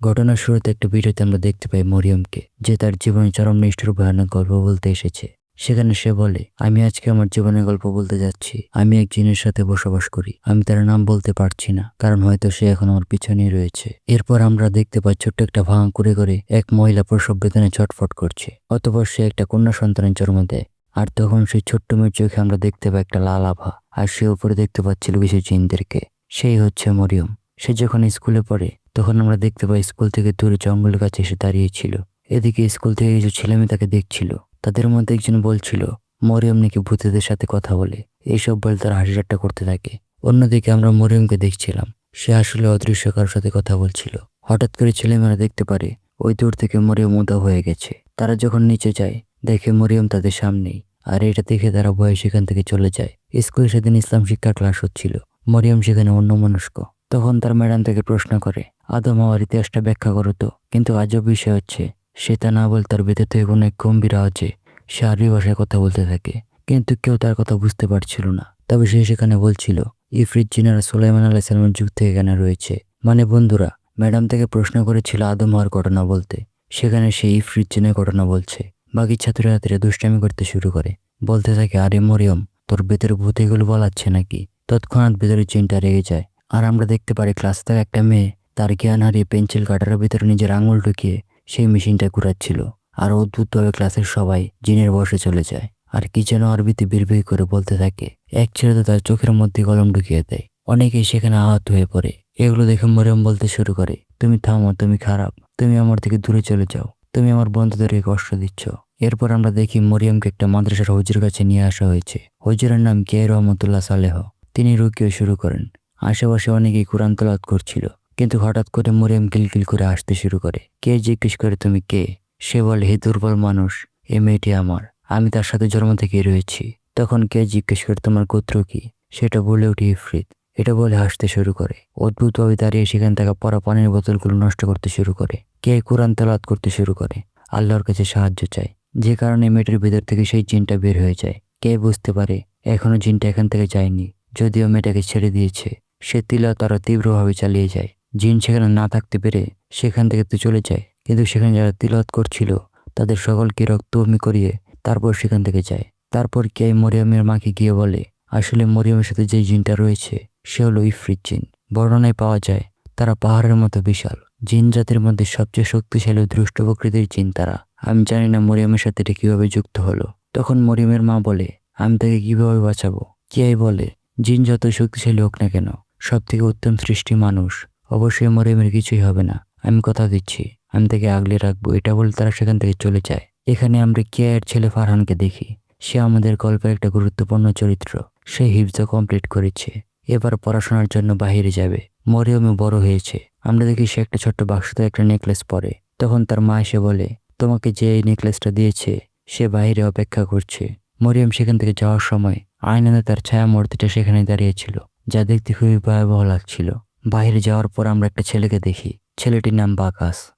ঘটনার শুরুতে একটা ভিডিওতে আমরা দেখতে পাই মরিয়মকে, যে তার জীবনে চরম নিষ্ঠুর ভয়ানক গল্প বলতে এসেছে। সেখানে সে বলে, আমি আজকে আমার জীবনের গল্প বলতে যাচ্ছি। আমি এক জিনের সাথে বসবাস করি। আমি তার নাম বলতে পারছি না, কারণ হয়তো সে এখন আমার পিছনেই রয়েছে। এরপর আমরা দেখতে পাই ছোট্ট একটা ভাঙা করে এক মহিলা প্রসব বেদনায় ছটফট করছে। অতঃপর সে একটা কন্যা সন্তানের জন্ম দেয়। আর তখন সেই ছোট্ট মেয়ের চোখে আমরা দেখতে পাই একটা লাল আভা, আর সে উপরে দেখতে পাচ্ছিল কিছু জিনদেরকে। সেই হচ্ছে মরিয়ম। সে যখন স্কুলে পড়ে তখন আমরা দেখতে পাই স্কুল থেকে দূরে জঙ্গলের কাছে এসে দাঁড়িয়েছিল। এদিকে স্কুল থেকে কিছু ছেলেমেয়ে তাকে দেখছিল। তাদের মধ্যে একজন বলছিল মরিয়ম নাকি ভূতেদের সাথে কথা বলে। এইসব বলে তারা হাসি ঠাট্টা করতে থাকে। অন্যদিকে আমরা মরিয়মকে দেখছিলাম, সে আসলে অদৃশ্য কারোর সাথে কথা বলছিল। হঠাৎ করে ছেলেমেয়েরা দেখতে পারে ওই দূর থেকে মরিয়ম উধাও হয়ে গেছে। তারা যখন নিচে যায় দেখে মরিয়ম তাদের সামনেই, আর এটা দেখে তারা ভয়ে সেখান থেকে চলে যায়। স্কুলে সেদিন ইসলাম শিক্ষা ক্লাস হচ্ছিল। মরিয়ম সেখানে অন্যমনস্ক। তখন তার ম্যাডাম তাকে প্রশ্ন করে, আদম হওয়ার ইতিহাসটা ব্যাখ্যা করো তো। কিন্তু আজব বিষয় হচ্ছে, সে তা না বলে তার ভেতর থেকে কোনো এক গম্ভীর আওয়াজে সে আরবি ভাষায় কথা বলতে থাকে। কিন্তু কেউ তার কথা বুঝতে পারছিল না। তবে সে সেখানে বলছিল, ইফরিত জিনেরা সুলাইমান আলাইহিস সালামের যুগ থেকে এখানে রয়েছে। মানে বন্ধুরা, ম্যাডাম তাকে প্রশ্ন করেছিল আদম হওয়ার ঘটনা বলতে, সেখানে সে ইফরিত জিনের ঘটনা বলছে। বাকি ছাত্রছাত্রীরা দুষ্টামি করতে শুরু করে, বলতে থাকে, আরে মরিয়ম, তোর ভেতরে ভূত এগুলো বলাচ্ছে নাকি? তৎক্ষণাৎ ভেতরে জিনটা রেগে যায়। আর আমরা দেখতে পারি ক্লাস থেকে একটা মেয়ে তার জ্ঞান হারিয়ে পেন্সিল কাটারের ভিতরে নিজের আঙুল ঢুকিয়ে সেই মেশিনটা ঘুরাচ্ছিল। আর অদ্ভুতভাবে ক্লাসের সবাই জিনের বসে চলে যায়। আর কি যেন আরবিতে বিড়বিড় করে বলতে থাকে। এক ছেলে তো তার চোখের মধ্যে কলম ঢুকিয়ে দেয়। অনেকেই সেখানে আহত হয়ে পড়ে। এগুলো দেখে মরিয়ম বলতে শুরু করে, তুমি থামো, তুমি খারাপ, তুমি আমার থেকে দূরে চলে যাও, তুমি আমার বন্ধুদেরকে কষ্ট দিচ্ছ। এরপর আমরা দেখি মরিয়মকে একটা মাদ্রাসার হুজুর কাছে নিয়ে আসা হয়েছে। হুজুরের নাম কে রহমতুল্লাহ সালেহ। তিনি রুকিও শুরু করেন। আশেপাশে অনেকেই কোরআন তেলাওয়াত করছিল। কিন্তু হঠাৎ করে মরিয়ম গিলগিল করে আসতে শুরু করে। কে জিজ্ঞেস করে, তুমি কে? সে বলে, হে দুর্বল মানুষ, এ মেয়েটি আমার, আমি তার সাথে জন্ম থেকেই রয়েছি। তখন কে জিজ্ঞেস করে, তোমার গোত্র কি? সেটা বলে উঠে ইফরিত। এটা বলে হাসতে শুরু করে। অদ্ভুতভাবে দাঁড়িয়ে সেখান থেকে পরা পানির বোতলগুলো নষ্ট করতে শুরু করে। কে কোরআন তেলাওয়াত করতে শুরু করে, আল্লাহর কাছে সাহায্য চায়। যে কারণে মেয়েটির ভেতর থেকে সেই জিনটা বের হয়ে যায়। কে বুঝতে পারে এখনো জিনটা এখান থেকে যায়নি, যদিও মেয়েটাকে ছেড়ে দিয়েছে। সে তিলাওয়াত আরো তীব্রভাবে চালিয়ে যায়। জিন সেখানে না থাকতে পেরে সেখান থেকে তো চলে যায়, কিন্তু সেখানে যারা তিলাওয়াত করছিল তাদের সকলকে রক্তবমি করিয়ে তারপর সেখান থেকে যায়। তারপর কে মরিয়মের মাকে গিয়ে বলে, আসলে মরিয়মের সাথে যে জিনটা রয়েছে সে হলো ইফরিত জিন। বর্ণনায় পাওয়া যায় তারা পাহাড়ের মতো বিশাল। জিন জাতির মধ্যে সবচেয়ে শক্তিশালী ও দুষ্ট প্রকৃতির জিন তারা। আমি জানি না মরিয়মের সাথে এটা কিভাবে যুক্ত হলো। তখন মরিয়মের মা বলে, আমি তাকে কিভাবে বাঁচাবো? কে বলে, জিন যত শক্তিশালী হোক না কেন, সব থেকে উত্তম সৃষ্টি মানুষ। অবশ্যই মরিয়মের কিছুই হবে না, আমি কথা দিচ্ছি, আমি তাকে আগলে রাখবো। এটা বলে তারা সেখান থেকে চলে যায়। এখানে আমরা কেয়ার ছেলে ফারহানকে দেখি। সে আমাদের গল্পের একটা গুরুত্বপূর্ণ চরিত্র। সে হিফজ কমপ্লিট করেছে, এবার পড়াশোনার জন্য বাইরে যাবে। মরিয়মও বড় হয়েছে। আমরা দেখি সে একটা ছোট্ট বাক্সতে একটা নেকলেস পরে। তখন তার মা এসে বলে, তোমাকে যে এই নেকলেসটা দিয়েছে সে বাইরে অপেক্ষা করছে। মরিয়ম সেখান থেকে যাওয়ার সময় আয়নাতে তার ছায়া মূর্তিটা সেখানে দাঁড়িয়েছিল, যা দেখতে খুবই ভয়াবহ লাগছিল। বাইরে যাওয়ার পর আমরা একটা ছেলেকে দেখি। ছেলেটির নাম বাকাস।